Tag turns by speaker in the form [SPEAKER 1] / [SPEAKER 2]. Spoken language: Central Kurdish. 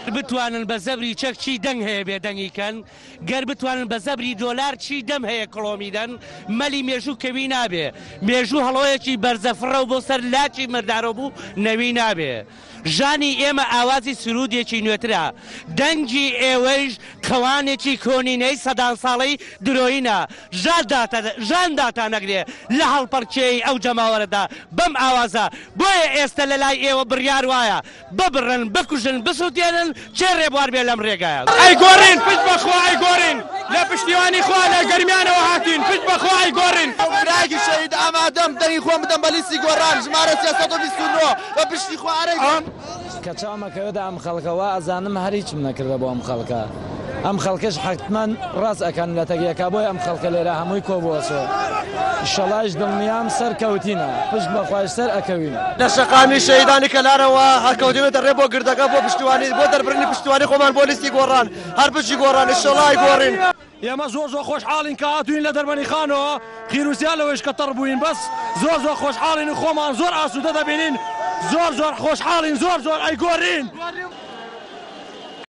[SPEAKER 1] بتوانن بە زەبری چەک چی دەنگ هەیە بێدەنگیکەن گەر بتوانن بە زەبری دۆلار چی دەم هەیە کڵۆمیدەن مەلی مێژوو کەوی نابێ مێژوو هەڵۆیەکی بەرزەفڕە و بۆ سەر لاچی مردارۆ بوو نەوی نابێ ژانی ئێمە ئاوازی سرودێکی نوێترە دەنگی ئێوەیش کەوانێکی کۆنینەی سەدان ساڵەی درۆینە ژانداتا نەگرێ لە هەڵپەرچەی ئەو جەماوەرەدا بەم ئاوازە بۆیە ئێستا لە لای ئێوە بڕیار وایە ببڕن بکوژن بسووتێنن چێ ڕێبوار بێ لەم ڕێگایە
[SPEAKER 2] ئەیگۆڕین پشت بەخوا ئەیگۆڕین لە پشتیوانی خوا لە گەرمیانەوە هاتین پشت بەخوا ئەیگۆڕین
[SPEAKER 3] براگی شەهید ئامادەم دەنگی خۆم بدەم بە لیستی گۆڕان ژمارە 329 بە پشتی خوا ئەرێ
[SPEAKER 4] کە چاومەکەوێدا ئەم خەڵکەوە ئەزانم هەر هیچم نەکردە بۆ ئەم خەڵکە ئەم خەڵکەش حتمەن ڕاست ئەکەن لە تەگیەکە بۆی ئەم خەڵکە لێرە هەمووی کۆبووەسەوە ئیشەڵاش دڵنیام سەر کەوتینە پشت بەخوای سەر ئەکەوین
[SPEAKER 3] لە شەقامی شەهیدانی کەلارەوە هەرکەوتێتە ڕێ بۆ گردەکە بۆ پشتیوانی بۆ دەربرنی پشتیوانی خۆمان بۆ لیستی گۆڕان هەر پشتی گۆڕان ئیشەڵای گۆڕین
[SPEAKER 2] ئێمە زۆر خۆشحاڵین کە هاتوین لە دەربەنی خانەوە خیروسیا لەوەش کە تەڕ بووین بەس زۆر خۆشحاڵین و خۆمان زۆر ئاسوودە دەبینین زۆر خۆشحاڵین زۆر ئەیگۆڕین